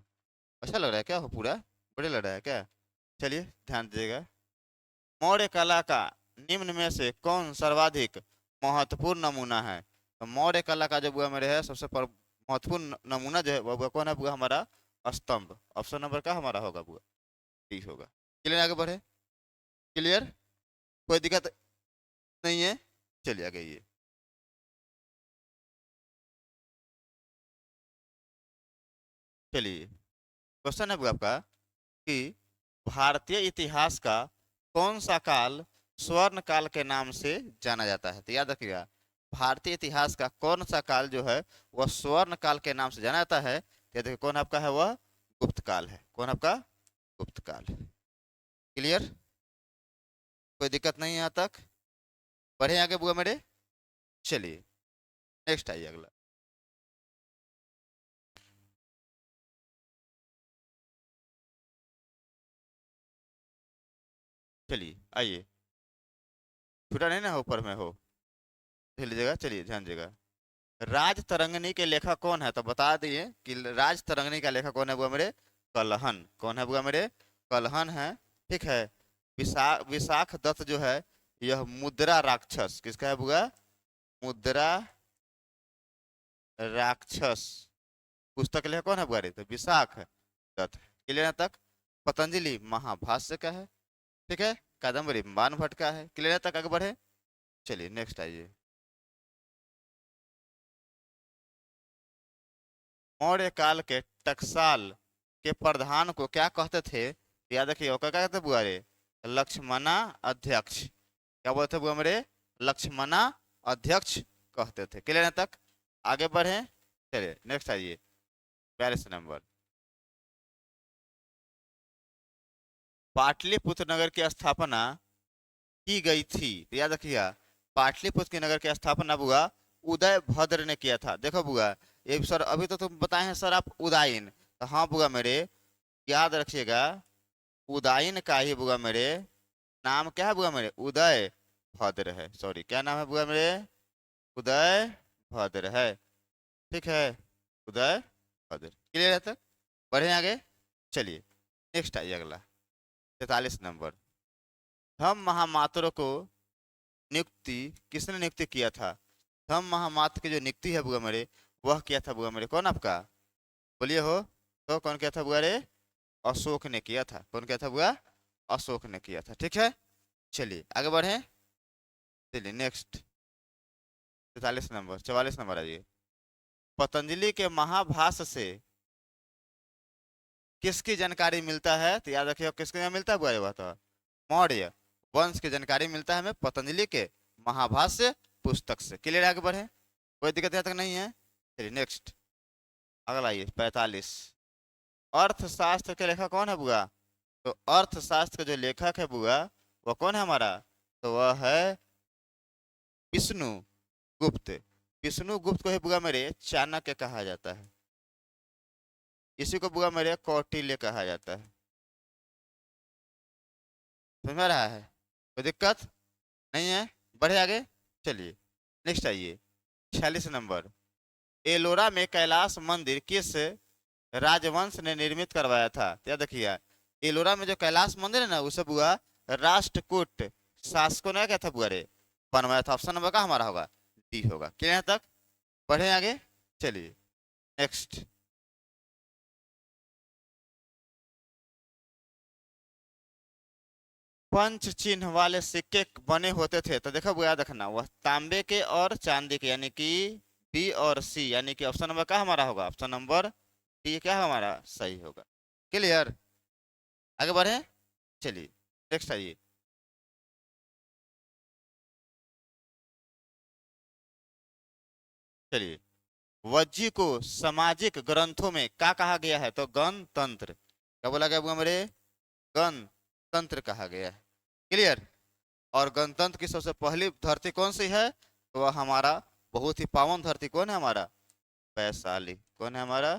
अच्छा लग रहा है क्या? हो पूरा बढ़िया लग रहा है क्या? चलिए ध्यान दीजिएगा। मौर्य कला का निम्न में से कौन सर्वाधिक महत्वपूर्ण नमूना है? तो मौर्य कला का जो बुआ मेरे है सबसे महत्वपूर्ण नमूना जो है वो बुआ कौन है? बुआ हमारा स्तंभ। ऑप्शन नंबर का हमारा होगा बुआ, ठीक होगा। क्लियर, आगे बढ़े, क्लियर, कोई दिक्कत नहीं है? चलिए आगे ये चलिए क्वेश्चन है बुआ आपका कि भारतीय इतिहास का कौन सा काल स्वर्ण काल के नाम से जाना जाता है? तो याद रखिएगा, भारतीय इतिहास का कौन सा काल जो है वह स्वर्ण काल के नाम से जाना जाता है? तो देखिए कौन आपका है? वह गुप्त काल है। कौन आपका? गुप्त काल। क्लियर, कोई दिक्कत नहीं है यहाँ तक? बढ़े आगे बुआ मेरे, चलिए नेक्स्ट आइए अगला। चलिए आइए, छूटा नहीं ना, ऊपर में हो देख लीजिएगा। चलिए ध्यान दीजिएगा, राज तरंगिणी के लेखक कौन है? तो बता दिए कि राज तरंगिणी का लेखक कौन है बुआ मेरे? कलहन। कौन है बुआ मेरे? कलहन है। ठीक है। विशाख दत्त जो है यह मुद्रा राक्षस किसका है बुआ? मुद्रा राक्षस पुस्तक लेखक कौन है बुआ रे? तो विशाख दत्त। क्लियर तक? पतंजलि महाभाष्य का है। ठीक है। कादम्बरी बाणभट्ट का है। क्लियर तक? आगे बढ़े, चलिए नेक्स्ट आइए। मौर्य काल के टकसाल के प्रधान को क्या कहते थे? याद रखिए, क्या कहते बुआ रे? लक्ष्मणा अध्यक्ष। क्या बोलते बुआ मेरे? लक्ष्मणा अध्यक्ष कहते थे। क्लियर तक? आगे बढ़े, चलिए नेक्स्ट आइए 42 नंबर। पाटलिपुत्र नगर की स्थापना की गई थी। तो याद रखिएगा, पाटलिपुत्र के नगर की स्थापना बुआ उदय भद्र ने किया था। देखो बुआ, ये सर अभी तो तुम बताए हैं सर आप उदयन, तो हाँ बुआ मेरे याद रखिएगा, उदयन का ही बुआ मेरे नाम क्या है बुआ मेरे? उदय भद्र है। सॉरी, क्या नाम है बुआ मेरे? उदय भद्र है। ठीक है, उदय भद्र। क्लियर है तक? बढ़े आगे, चलिए नेक्स्ट आइए अगला 43 नंबर। हम महामात्र को नियुक्ति किसने नियुक्ति किया था? हम महामात्र की जो नियुक्ति है बुआ मेरे, वह किया था बुआ मेरे कौन आपका? बोलिए हो तो, कौन किया था बुआ रे? अशोक ने किया था। कौन किया था बुआ? अशोक ने किया था। ठीक है, चलिए आगे बढ़े, चलिए नेक्स्ट 43 नंबर 44 नंबर आइए। पतंजलि के महाभाष्य से किसकी जानकारी मिलता है? तो याद रखिए किसके यहाँ मिलता है बुआ? ये तो मौर्य वंश की जानकारी मिलता है हमें पतंजलि के महाभाष्य पुस्तक से। क्लियर, आगे बढ़े, कोई दिक्कत यहाँ तक नहीं है? चलिए नेक्स्ट अगला आइए 45। अर्थशास्त्र के लेखक कौन है बुआ? तो अर्थशास्त्र के जो लेखक है बुआ वह कौन है हमारा? तो वह है विष्णु गुप्त। विष्णु गुप्त को ही बुआ मेरे चाणक्य कहा जाता है। इसी को बुआ मेरे कौटिल्य कहा जाता है। समझ में रहा है? कोई दिक्कत नहीं है? बढ़े आगे, चलिए नेक्स्ट आइए 46 नंबर। एलोरा में कैलाश मंदिर किस राजवंश ने निर्मित करवाया था? याद रखिए, एलोरा में जो कैलाश मंदिर है ना उसे बुआ राष्ट्रकूट शासकों ने क्या था बुआ रे? बनवाया था। ऑप्शन नंबर का हमारा होगा डी होगा। क्लियर यहाँ तक? बढ़े आगे, चलिए नेक्स्ट। पंच चिन्ह वाले सिक्के बने होते थे, तो देखो याद रखना, वह तांबे के और चांदी के, यानी कि बी और सी, यानी कि ऑप्शन नंबर का हमारा होगा, ऑप्शन नंबर डी क्या हमारा सही होगा। क्लियर? आगे बढ़े, चलिए नेक्स्ट आइए। चलिए, वज्जी को सामाजिक ग्रंथों में क्या कहा गया है? तो गणतंत्र। क्या बोला गया मेरे? गणतंत्र कहा गया है। क्लियर? और गणतंत्र की सबसे पहली धरती कौन सी है? तो वह हमारा बहुत ही पावन धरती कौन है हमारा? वैशाली। कौन है हमारा?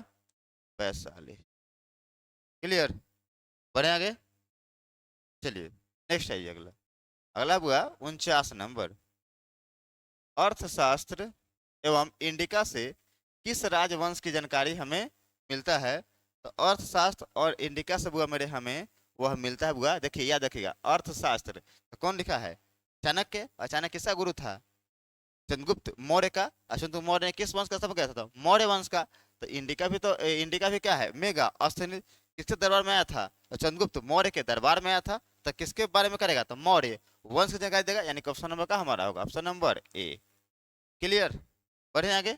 वैशाली। क्लियर? बढ़े आगे, चलिए नेक्स्ट आइए अगला। अगला हुआ 49 नंबर। अर्थशास्त्र एवं इंडिका से किस राजवंश की जानकारी हमें मिलता है? तो अर्थशास्त्र और इंडिका से बुआ मेरे हमें वह मिलता है बुआ। देखिए याद रखिएगा, अर्थशास्त्र तो कौन लिखा है? चाणक्य। और चाणक्य किसका गुरु था? चंद्रगुप्त मौर्य का। अश्वंत मौर्य ने किस वंश का स्थापना किया था? तो मौर्य वंश का। तो इंडिका भी, तो इंडिका भी क्या है? मेगा अस्थानीय। किसके दरबार में आया था? तो चंद्रगुप्त मौर्य के दरबार में आया था। तो किसके बारे में करेगा? तो मौर्य वंश की जानकारी देगा, यानी कि ऑप्शन नंबर का हमारा होगा, ऑप्शन नंबर ए। क्लियर? बढ़े आगे,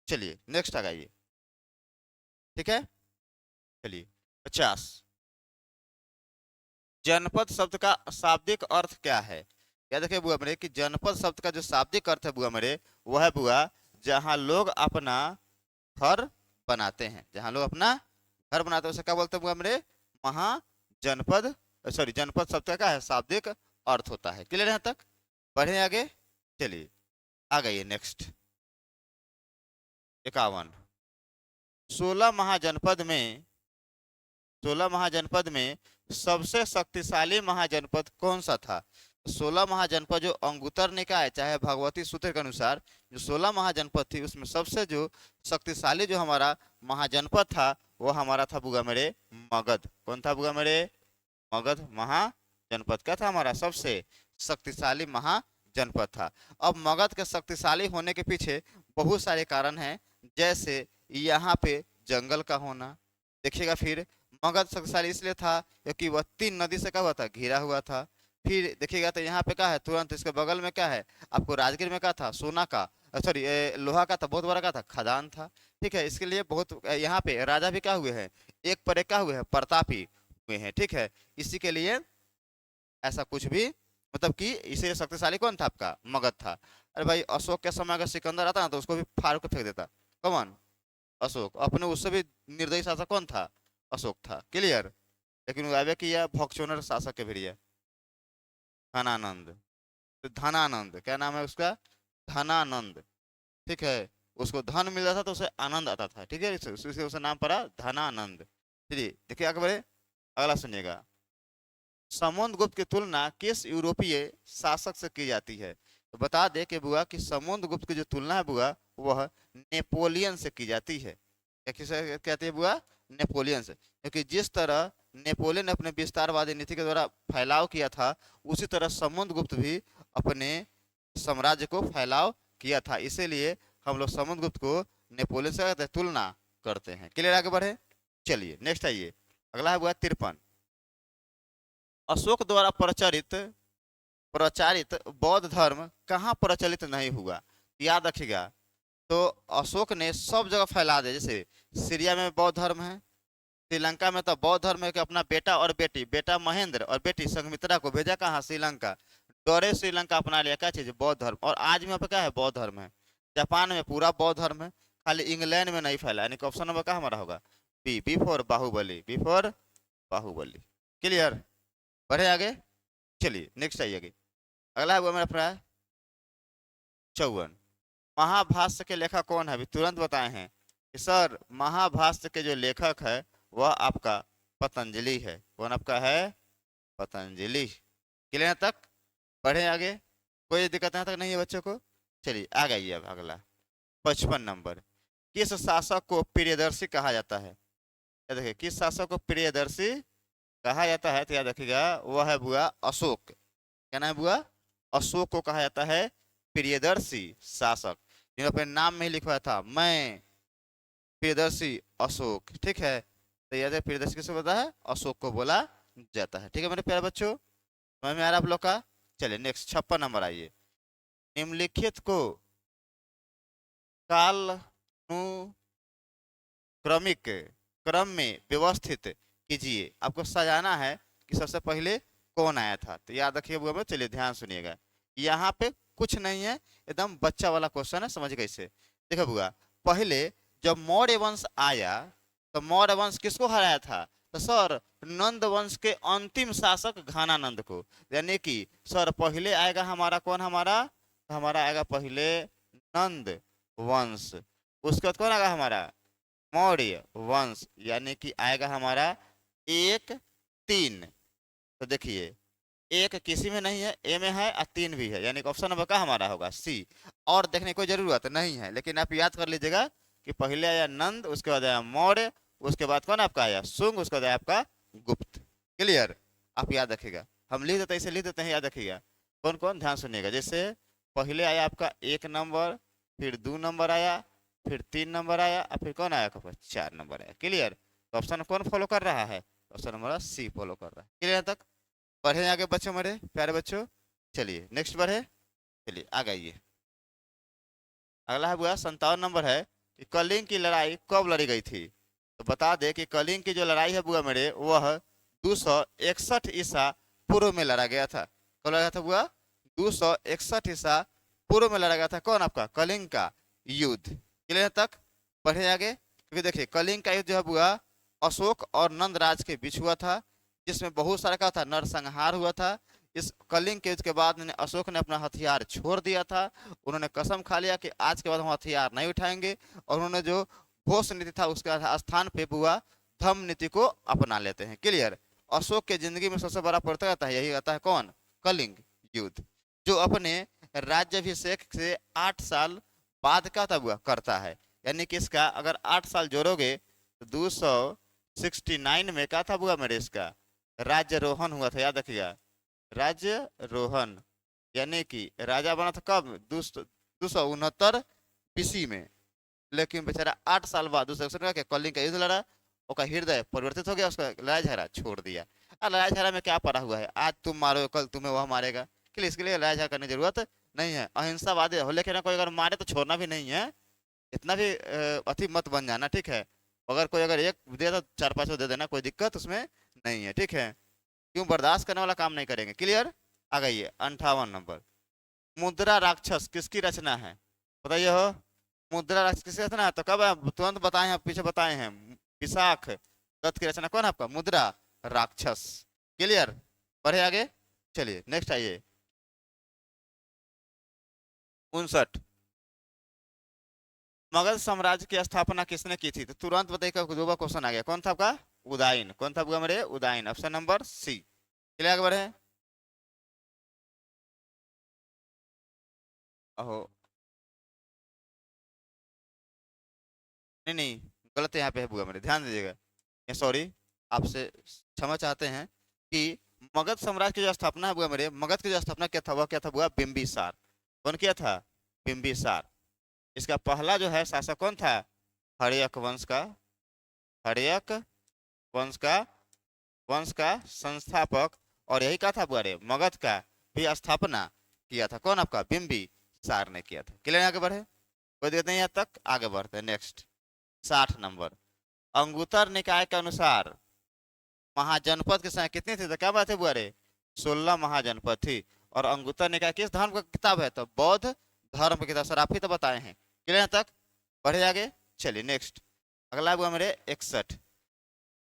चलिए नेक्स्ट आ गई। ठीक है, चलिए 50। जनपद शब्द का शाब्दिक अर्थ क्या है? क्या देखिए बुआ मेरे कि जनपद शब्द का जो शाब्दिक अर्थ है बुआ मेरे, वह है बुआ जहां लोग अपना घर बनाते हैं। जहां लोग अपना घर बनाते हैं उसे क्या बोलते हैं बुआ मेरे? महाजनपद। सॉरी, जनपद शब्द का क्या है? शाब्दिक अर्थ होता है। क्लियर यहाँ तक? बढ़े आगे, चलिए आ गई नेक्स्ट 51। 16 महाजनपद में 16 महाजनपद में सबसे शक्तिशाली महाजनपद कौन सा था? 16 महाजनपद जो अंगुत्तर निकाय चाहे भगवती सूत्र के अनुसार जो 16 महाजनपद थी, उसमें सबसे जो शक्तिशाली जो हमारा महाजनपद था वो हमारा था बुआ मेरे मगध। कौन था बुआ मेरे? मगध महाजनपद क्या था हमारा? सबसे शक्तिशाली महाजनपद था। अब मगध के शक्तिशाली होने के पीछे बहुत सारे कारण हैं, जैसे यहाँ पे जंगल का होना। देखिएगा, फिर मगध शक्तिशाली इसलिए था क्योंकि वह 3 नदी से क्या हुआ था? घिरा हुआ था। फिर देखिएगा तो यहाँ पे क्या है? तुरंत इसके बगल में क्या है? आपको राजगीर में क्या था? सोना का, सॉरी लोहा का था, बहुत बड़ा क्या था? खदान था। ठीक है, इसके लिए बहुत यहाँ पे राजा भी क्या हुए हैं? एक पर एक क्या हुए हैं? प्रतापी हुए हैं। ठीक है, इसी के लिए ऐसा कुछ भी, मतलब कि इसे शक्तिशाली कौन था? आपका मगध था। अरे भाई, अशोक के समय अगर सिकंदर आता ना तो उसको भी फाड़ के फेंक देता। कौन? अशोक। अपने उससे भी निर्दयी शासक कौन था? अशोक था। क्लियर? लेकिन वो आवे किया भक्षोनर शासक के भिड़िया धनानंद। तो धनानंद क्या नाम है उसका? धनानंद। ठीक है, उसको धन मिल रहा था तो उसे आनंद आता था। ठीक है, इसलिए उसे नाम पड़ा धनानंद। चलिए देखिए आगे बढ़े, अगला सुनिएगा। समुद्रगुप्त की तुलना किस यूरोपीय शासक से की जाती है? तो बता दे कि बुआ कि समुद्रगुप्त की जो तुलना है बुआ, वह नेपोलियन से की जाती है। क्या किसे कहते हैं बुआ? नेपोलियन से। क्योंकि जिस तरह नेपोलियन ने अपने विस्तारवादी नीति के द्वारा फैलाव किया था, उसी तरह समुद्रगुप्त भी अपने साम्राज्य को फैलाव किया था। इसीलिए हम लोग समुद्रगुप्त को नेपोलियन से कहते हैं, तुलना करते हैं। क्लियर? आगे बढ़े, चलिए नेक्स्ट आइए। अगला है बुआ 53। अशोक द्वारा प्रचलित प्रचारित बौद्ध धर्म कहाँ प्रचलित नहीं हुआ? याद रखिएगा, तो अशोक ने सब जगह फैला दिया। जैसे सीरिया में बौद्ध धर्म है, श्रीलंका में तो बौद्ध धर्म है कि अपना बेटा और बेटी, बेटा महेंद्र और बेटी संघमित्रा को भेजा कहाँ? श्रीलंका। डरे श्रीलंका अपना लिया क्या चीज? बौद्ध धर्म। और आज भी वहाँ पे क्या है? बौद्ध धर्म है। जापान में पूरा बौद्ध धर्म है, खाली इंग्लैंड में नहीं फैला। यानी कि ऑप्शन नंबर का हमारा होगा B, B for Baahubali, B for Baahubali. Clear? बढ़े आगे, चलिए नेक्स्ट आइए। अगला है वो मेरा अपना 54। महाभाष्य के लेखक कौन है? अभी तुरंत बताए हैं कि सर महाभाष्य के जो लेखक है वह आपका पतंजलि है। कौन आपका है? पतंजलि। क्लियर तक? बढ़े आगे, कोई दिक्कत यहाँ तक नहीं है बच्चों को? चलिए आ गई अब अगला 55 नंबर। किस शासक को प्रियदर्शी कहा जाता है? याद देखिए, किस शासक को प्रियदर्शी कहा जाता है? तो याद रखिएगा, वह है बुआ अशोक। क्या नाम है बुआ? अशोक को कहा जाता है प्रियदर्शी शासक, जिन्होंने अपने नाम में ही लिखवाया था मैं प्रियदर्शी अशोक, ठीक है। तो याद है प्रियदर्शी किसको बोलता है, अशोक को बोला जाता है, ठीक है मेरे प्यारे बच्चों, समझ में आ रहा आप लोग का। चलिए नेक्स्ट 56 नंबर आइए। निम्नलिखित को कालानुक्रमिक क्रम में व्यवस्थित कीजिए, आपको सजाना है कि सबसे पहले कौन आया था। तो याद रखिए बुआ में, चलिए ध्यान सुनिएगा, यहाँ पे कुछ नहीं है, एकदम बच्चा वाला क्वेश्चन है, समझ कैसे। देखो बुआ, पहले जब मौर्य वंश आया तो मौर्य वंश किसको हराया था, तो सर नंद वंश के अंतिम शासक घनानंद को, यानी कि सर पहले आएगा हमारा कौन, हमारा आएगा पहले नंद वंश, उसके बाद कौन आएगा हमारा मौर्य वंश, यानी कि आएगा हमारा 1-3। तो देखिए एक किसी में नहीं है, ए में है और 3 भी है, यानी कि ऑप्शन नंबर का हमारा होगा सी। और देखने की कोई जरूरत नहीं है, लेकिन आप याद कर लीजिएगा कि पहले आया नंद, उसके बाद आया मौर्य, उसके बाद कौन आपका आया शुंग, उसके बाद आया आपका गुप्त। क्लियर, आप याद रखिएगा, हम लिख देते हैं, इसे लिख देते हैं, याद रखिएगा कौन कौन, ध्यान सुनिएगा। जैसे पहले आया आपका 1 नंबर, फिर 2 नंबर आया, फिर 3 नंबर आया और फिर कौन आया आपका 4 नंबर आया। क्लियर, तो ऑप्शन कौन फॉलो कर रहा है, ऑप्शन नंबर सी फॉलो कर रहा है। क्लियर तक, बढ़े आगे बच्चों मेरे प्यारे बच्चों, चलिए नेक्स्ट बढ़े, चलिए आ गइए। अगला है बुआ 57 नंबर है कि कलिंग की लड़ाई कब लड़ी गई थी। तो बता दे कि कलिंग की जो लड़ाई है बुआ मेरे, वह 261 ईसा पूर्व में लड़ा गया था। कब लड़ा गया था बुआ, 261 ईसा पूर्व में लड़ा गया था, कौन आपका कलिंग का युद्ध। क्लियर तक, बढ़े आगे, क्योंकि देखिए कलिंग का युद्ध जो है बुआ अशोक और नंद राज के बीच हुआ था, जिसमें बहुत सारा क्या था नरसंहार हुआ था। इस कलिंग के युद्ध के बाद अशोक ने अपना हथियार छोड़ दिया था, उन्होंने कसम खा लिया कि आज के बाद हम हथियार नहीं उठाएंगे, और उन्होंने जो घोष नीति था उसके स्थान पे बुआ धम्म नीति को अपना लेते हैं। क्लियर, अशोक के जिंदगी में सबसे बड़ा परिवर्तन आता है, यही आता है कौन, कलिंग युद्ध, जो अपने राज्याभिषेक से 8 साल बाद का था बुआ करता है। यानी कि इसका अगर 8 साल जोड़ोगे तो 269 में क्या था बुआ मेरे, इसका राज्यरोहन हुआ था, याद रखिएगा राज्यरोहन, यानी कि राजा बना था कब 269 बीसी में, लेकिन बेचारा 8 साल बाद दूसरे के कलिंग का युद्ध लड़ा, उसका हृदय परिवर्तित हो गया, उसका लड़ाई झगड़ा छोड़ दिया। और लड़ाई झगड़ा में क्या पड़ा हुआ है, आज तुम मारो कल तुम्हें वह मारेगा, इसके लिए लड़ाई झगड़ा करने की जरूरत नहीं है, अहिंसावादी हो, लेकिन कोई अगर मारे तो छोड़ना भी नहीं है, इतना भी अति मत बन जाना, ठीक है। अगर कोई अगर एक दे तो 4-5 दे देना, कोई दिक्कत उसमें नहीं है, ठीक है, क्यों बर्दाश्त करने वाला काम नहीं करेंगे। क्लियर, आ गई है 58 नंबर। मुद्रा राक्षस किसकी रचना है, बताइए हो, मुद्रा राक्षस किसकी रचना है, तो कब तुरंत बताए हैं, पीछे बताए हैं, विशाख दत्त की रचना कौन आपका मुद्रा राक्षस। क्लियर, बढ़े आगे, चलिए नेक्स्ट आइए 59। मगध साम्राज्य की स्थापना किसने की थी, तो तुरंत बताइए, दूसरा क्वेश्चन आ गया, कौन था आपका उदयन, कौन था मेरे उदयन, ऑप्शन नंबर सी। चलिए आगे बढ़े, अहो नहीं नहीं, गलत यहाँ पे है बुआ मेरे, ध्यान दीजिएगा, सॉरी, आपसे क्षमा चाहते हैं कि मगध साम्राज्य की जो स्थापना है बुआ मेरे, मगध की जो स्थापना क्या था, वह क्या था बुआ बिंबिसार, कौन किया था बिंबिसार। इसका पहला जो है शासक कौन था, हर्यक वंश का, हर्यक वंश का संस्थापक, और यही का था बुआ रे मगध का भी स्थापना किया था, कौन आपका बिंबिसार ने किया था। क्लियर, आगे बढ़े, कोई दिक्कत नहीं, यहाँ तक आगे बढ़ते हैं नेक्स्ट 60 नंबर। अंगुतर निकाय के अनुसार महाजनपद की संख्या कितनी थी, तो क्या बात है बुआ रे 16 महाजनपद थी, और अंगुतर निकाय किस धर्म का किताब है, तो बौद्ध धर्म की किताब, सर आप ही तो बताए हैं। क्लियर तक, बढ़े आगे, चलिए नेक्स्ट अगला बुआ मेरे 61।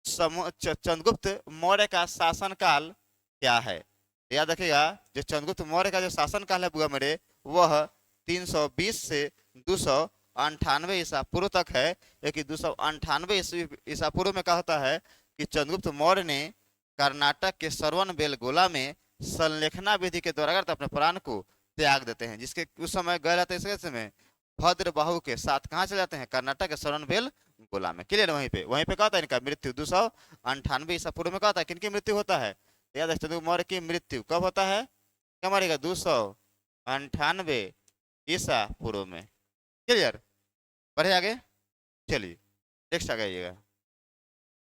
चंद्रगुप्त मौर्य का शासनकाल क्या है, याद रखिएगा, जो चंद्रगुप्त मौर्य का जो शासनकाल है बुआ मेरे, वह 320 से 298 ईसा पूर्व तक है। क्योंकि 298 ईसा पूर्व में क्या होता है कि चंद्रगुप्त मौर्य ने कर्नाटक के श्रवण बेलगोला में संलेखना विधि के द्वारा अपने प्राण को त्याग देते हैं, जिसके उस समय गए रहते हैं, इस समय भद्रबाहु के साथ कहाँ चले जाते हैं, कर्नाटक के श्रवण बेलगोला में। क्लियर, वहीं पे कहता है इनका मृत्यु 298 ईसा पूर्व में कहता है, किनकी मृत्यु होता है, याद है चंद्रगुप्त मौर्य की मृत्यु कब होता है, क्या मारेगा 298 ईसा पूर्व में। क्लियर, बढ़े आगे, चलिए नेक्स्ट आ जाइएगा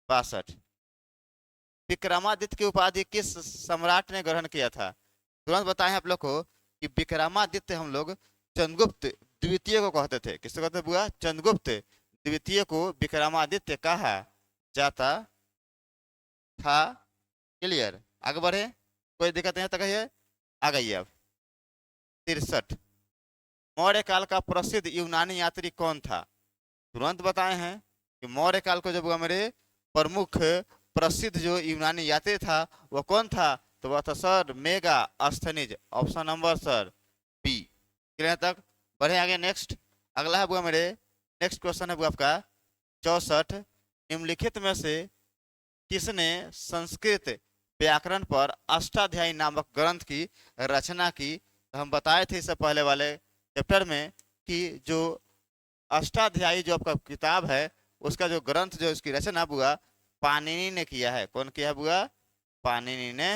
62। विक्रमादित्य की उपाधि किस सम्राट ने ग्रहण किया था? तुरंत बताएं आप लोग को कि विक्रमादित्य हम लोग चंद्रगुप्त द्वितीय को कहते थे। किसको कहते बुआ? चंद्रगुप्त द्वितीय को विक्रमादित्य कहा जाता था। क्लियर, आगे बढ़े, कोई दिक्कत नहीं तक है? आ गई अब 63। मौर्य काल का प्रसिद्ध यूनानी यात्री कौन था? तुरंत बताए हैं कि मौर्य काल को जब मेरे प्रमुख प्रसिद्ध जो यूनानी यात्री था वो कौन था? तो वह था sir Megasthenes, option number sir B. Clear तक? बढ़े आगे, नेक्स्ट अगला है बुआ मेरे, नेक्स्ट क्वेश्चन है बुआ आपका 64। निम्नलिखित में से किसने संस्कृत व्याकरण पर अष्टाध्यायी नामक ग्रंथ की रचना की? तो हम बताए थे इससे पहले वाले चैप्टर में कि जो अष्टाध्यायी जो आपका किताब है उसका जो ग्रंथ जो इसकी रचना बुआ पाणिनि ने किया है। कौन किया है बुआ? पाणिनि ने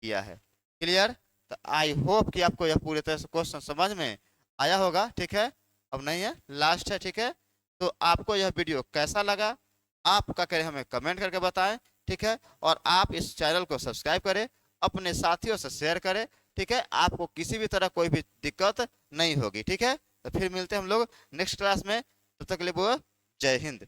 किया है। क्लियर, तो आई होप कि आपको यह पूरी तरह से क्वेश्चन समझ में आया होगा। ठीक है, अब नहीं है, लास्ट है। ठीक है, तो आपको यह वीडियो कैसा लगा आपका करें हमें कमेंट करके बताएं। ठीक है, और आप इस चैनल को सब्सक्राइब करें, अपने साथियों से शेयर करें। ठीक है, आपको किसी भी तरह कोई भी दिक्कत नहीं होगी। ठीक है, तो फिर मिलते हैं हम लोग नेक्स्ट क्लास में, तब तक के लिए वो जय हिंद।